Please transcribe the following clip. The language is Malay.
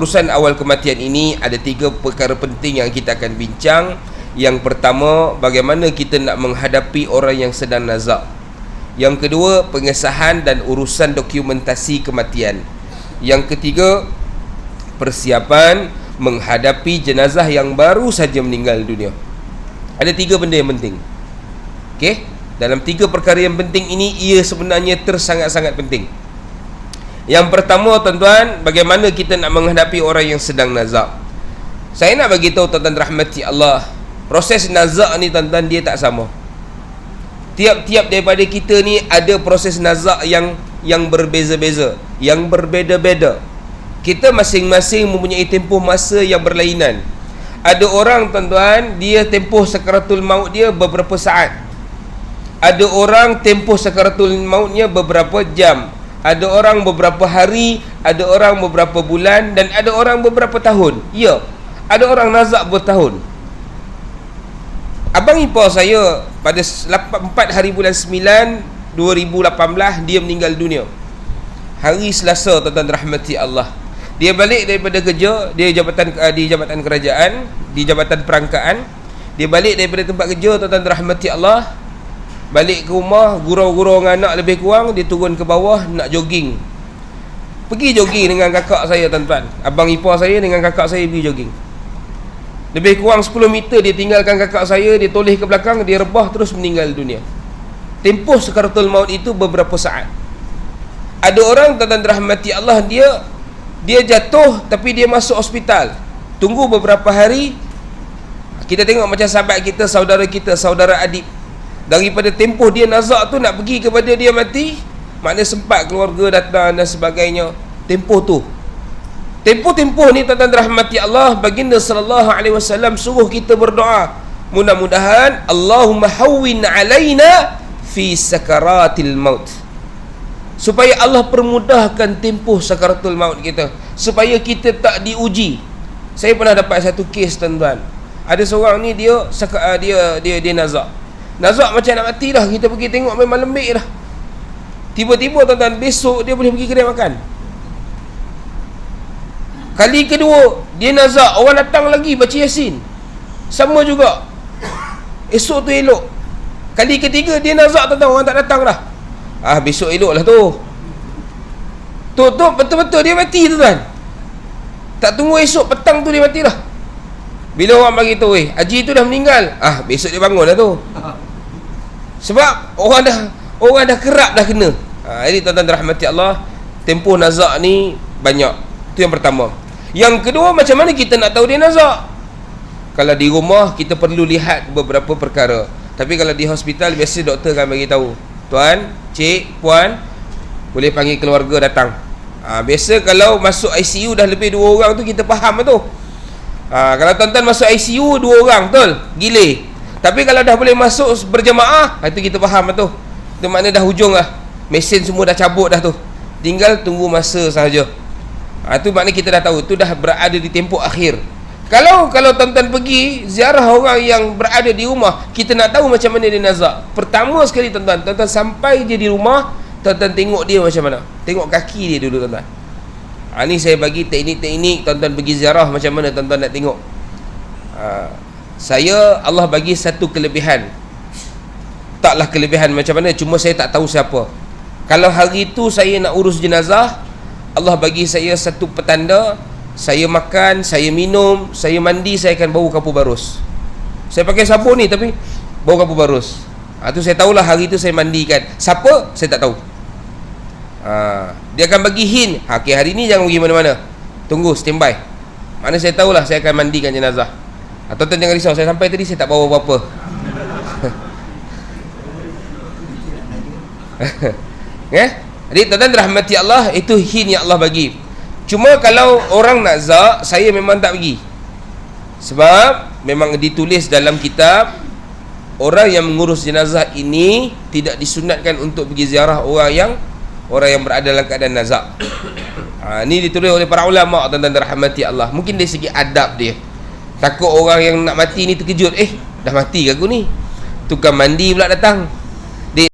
Urusan awal kematian ini ada 3 perkara penting yang kita akan bincang. Yang pertama, bagaimana kita nak menghadapi orang yang sedang nazak. Yang kedua, pengesahan dan urusan dokumentasi kematian. Yang ketiga, persiapan menghadapi jenazah yang baru saja meninggal dunia. Ada 3 benda yang penting. Okey, dalam 3 perkara yang penting ini, ia sebenarnya tersangat-sangat penting. Yang pertama, tuan-tuan, bagaimana kita nak menghadapi orang yang sedang nazak. Saya nak bagi tahu tuan-tuan rahmati Allah, proses nazak ni tuan-tuan dia tak sama. Tiap-tiap daripada kita ni ada proses nazak yang berbeza-beza, yang berbeza-beza. Kita masing-masing mempunyai tempoh masa yang berlainan. Ada orang tuan-tuan, dia tempoh sakaratul maut dia beberapa saat. Ada orang tempoh sakaratul mautnya beberapa jam. Ada orang beberapa hari, ada orang beberapa bulan, dan ada orang beberapa tahun. Ya, ada orang nazak bertahun. Abang ipar saya pada 4 hari bulan 9 2018 dia meninggal dunia. Hari Selasa, tuan-tuan rahmati Allah. Dia balik daripada kerja, dia di jabatan kerajaan, di jabatan perangkaan. Dia balik daripada tempat kerja, tuan-tuan rahmati Allah. Balik ke rumah, gurau-gurau dengan anak lebih kurang, dia turun ke bawah nak jogging. Pergi jogging dengan kakak saya, tuan-tuan. Abang ipar saya dengan kakak saya pergi jogging. Lebih kurang 10 meter dia tinggalkan kakak saya, dia toleh ke belakang, dia rebah terus meninggal dunia. Tempoh sakaratul maut itu beberapa saat. Ada orang, tuan-tuan rahmati Allah, dia jatuh tapi dia masuk hospital. Tunggu beberapa hari. Kita tengok macam sahabat kita, saudara Adib. Daripada tempoh dia nazak tu nak pergi kepada dia mati, maknanya sempat keluarga datang dan sebagainya. Tempoh ni tuan-tuan rahmati Allah, baginda sallallahu alaihi wasallam suruh kita berdoa, mudah-mudahan Allahumma hawwin alaina fi sakaratil maut, supaya Allah permudahkan tempoh sakaratul maut kita, supaya kita tak diuji. Saya pernah dapat satu kes, tuan-tuan. Ada seorang ni dia nazak macam nak mati dah. Kita pergi tengok memang lembik dah. Tiba-tiba tuan-tuan, besok dia boleh pergi kedai makan. Kali kedua dia nazak, orang datang lagi baca Yasin, sama juga. Esok tu elok. Kali ketiga dia nazak, tuan-tuan, orang tak datang dah. Besok elok lah tu. Tu betul-betul dia mati, tuan-tuan. Tak tunggu esok petang tu dia mati dah. Bila orang bagi tahu, Haji tu dah meninggal, besok dia bangun lah tu. Sebab orang dah kerap dah kena. Jadi tuan-tuan rahmati Allah, tempoh nazak ni banyak. Itu yang pertama. Yang kedua, macam mana kita nak tahu dia nazak? Kalau di rumah kita perlu lihat beberapa perkara. Tapi kalau di hospital, biasa doktor akan bagi tahu, tuan, cik, puan, boleh panggil keluarga datang. Biasa kalau masuk ICU dah lebih 2 orang tu, kita faham tu. Kalau tuan-tuan masuk ICU 2 orang, betul? Gile. Tapi kalau dah boleh masuk berjemaah, itu kita faham tu. Itu makna dah hujung lah. Mesin semua dah cabut dah tu. Tinggal tunggu masa sahaja. Itu makna kita dah tahu, tu dah berada di tempoh akhir. Kalau tuan-tuan pergi ziarah orang yang berada di rumah, kita nak tahu macam mana dia nazak. Pertama sekali, tuan-tuan sampai je di rumah, tuan-tuan tengok dia macam mana. Tengok kaki dia dulu, tuan-tuan. Ni saya bagi teknik-teknik tuan-tuan pergi ziarah macam mana tuan-tuan nak tengok. Allah bagi satu kelebihan. Taklah kelebihan macam mana, cuma saya tak tahu siapa. Kalau hari tu saya nak urus jenazah, Allah bagi saya satu petanda. Saya makan, saya minum, saya mandi, saya akan bau kapur barus. Saya pakai sabun ni tapi bau kapur barus. Tu saya tahulah hari tu saya mandikan. Siapa? Saya tak tahu. Dia akan bagi hint, okay, hari ni jangan pergi mana-mana, tunggu, standby. Mana saya tahulah saya akan mandikan jenazah. Tuan-tuan jangan risau, saya sampai tadi saya tak bawa apa-apa. Jadi tuan-tuan rahmati Allah, itu hint yang Allah bagi. Cuma kalau orang nazak, saya memang tak pergi. Sebab memang ditulis dalam kitab, orang yang mengurus jenazah ini tidak disunatkan untuk pergi ziarah orang yang berada dalam keadaan nazak. Ni ditulis oleh para ulama, tuan-tuan rahmati Allah. Mungkin dari segi adab dia, takut orang yang nak mati ni terkejut, dah mati ke aku ni, tukang mandi pula datang.